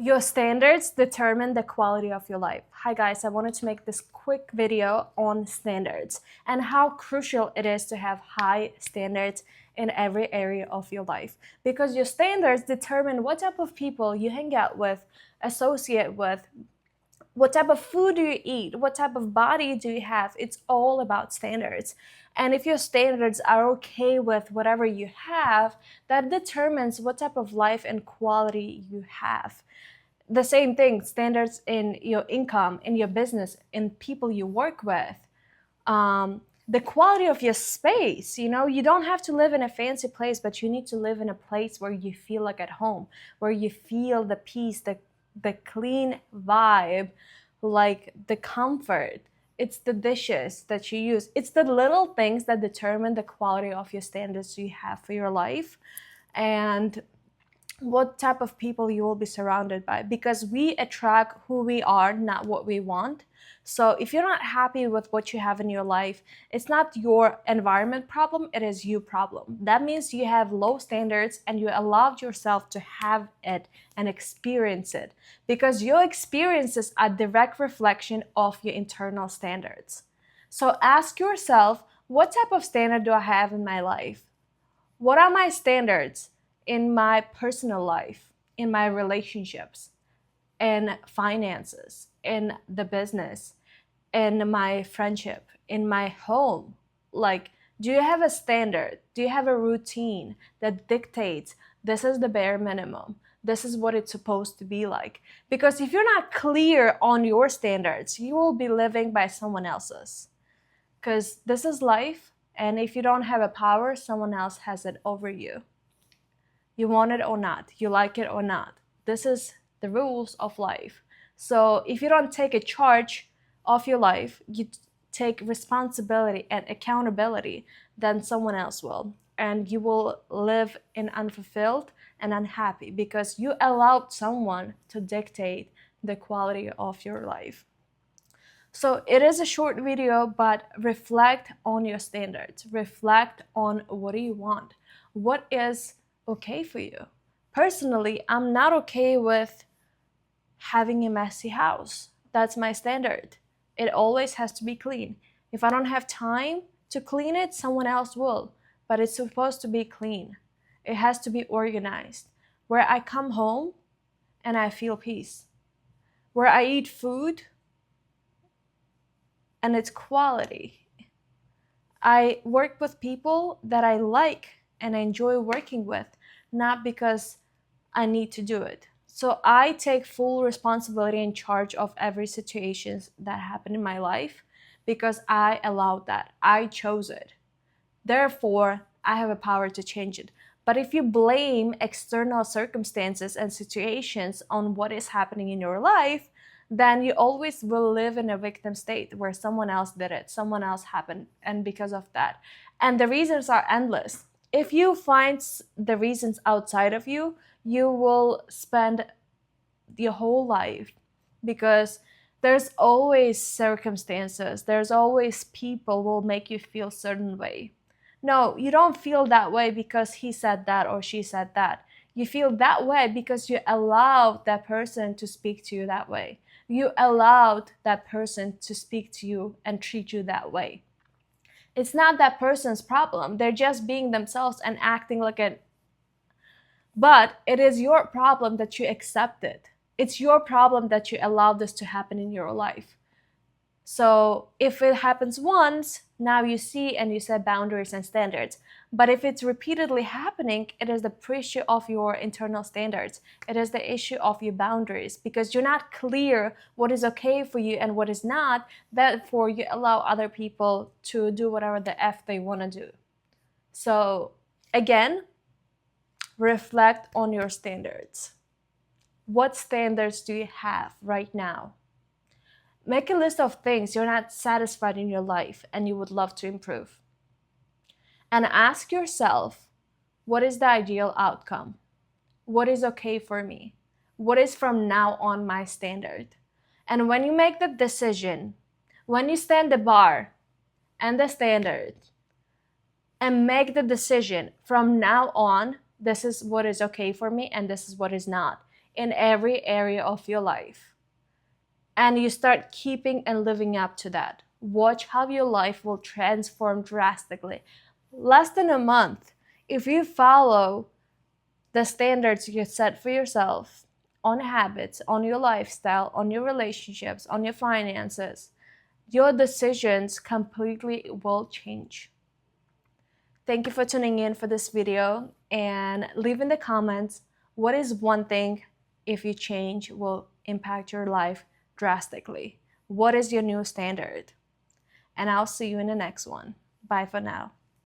Your standards determine the quality of your life. Hi guys, I wanted to make this quick video on standards and how crucial it is to have high standards in every area of your life, because your standards determine what type of people you hang out with, associate with, what type of food do you eat, what type of body do you have. It's all about standards. And if your standards are okay with whatever you have, that determines what type of life and quality you have. The same thing, standards in your income, in your business, in people you work with, the quality of your space. You don't have to live in a fancy place, but you need to live in a place where you feel like at home, where you feel the peace, the clean vibe, like the comfort. It's the dishes that you use. It's the little things that determine the quality of your standards you have for your life, and what type of people you will be surrounded by, because we attract who we are, not what we want. So if you're not happy with what you have in your life, it's not your environment problem, it is you problem. That means you have low standards and you allowed yourself to have it and experience it, because your experiences are direct reflection of your internal standards. So ask yourself, what type of standard do I have in my life? What are my standards in my personal life, in my relationships, in finances, in the business, in my friendship, in my home? Like, do you have a standard? Do you have a routine that dictates this is the bare minimum? This is what it's supposed to be like. Because if you're not clear on your standards, you will be living by someone else's. Because this is life, and if you don't have a power, someone else has it over you. You want it or not, you like it or not. This is the rules of life. So if you don't take a charge of your life, you take responsibility and accountability, then someone else will. And you will live in unfulfilled and unhappy because you allowed someone to dictate the quality of your life. So it is a short video, but reflect on your standards. Reflect on what do you want? What is okay for you? Personally, I'm not okay with having a messy house. That's my standard. It always has to be clean. If I don't have time to clean it, someone else will. But it's supposed to be clean. It has to be organized. Where I come home and I feel peace. Where I eat food and it's quality. I work with people that I like and I enjoy working with, not because I need to do it. So I take full responsibility and charge of every situation that happened in my life because I allowed that. I chose it. Therefore, I have a power to change it. But if you blame external circumstances and situations on what is happening in your life, then you always will live in a victim state where someone else did it, someone else happened, and because of that. And the reasons are endless. If you find the reasons outside of you, you will spend your whole life, because there's always circumstances, there's always people will make you feel certain way. No, you don't feel that way because he said that or she said that. You feel that way because you allowed that person to speak to you that way. You allowed that person to speak to you and treat you that way. It's not that person's problem. They're just being themselves and acting like it. But it is your problem that you accept it. It's your problem that you allow this to happen in your life. So if it happens once, now you see and you set boundaries and standards. But if it's repeatedly happening, it is the issue of your internal standards. It is the issue of your boundaries, because you're not clear what is okay for you and what is not. Therefore, you allow other people to do whatever the F they want to do. So again, reflect on your standards. What standards do you have right now? Make a list of things you're not satisfied in your life and you would love to improve. And ask yourself, what is the ideal outcome? What is okay for me? What is from now on my standard? And when you make the decision, when you stand the bar and the standard and make the decision from now on, this is what is okay for me and this is what is not. in every area of your life. And you start keeping and living up to that. Watch how your life will transform drastically. Less than a month, if you follow the standards you set for yourself on habits, on your lifestyle, on your relationships, on your finances, your decisions completely will change. Thank you for tuning in for this video, and leave in the comments what is one thing, if you change, will impact your life drastically. What is your new standard? And I'll see you in the next one. Bye for now.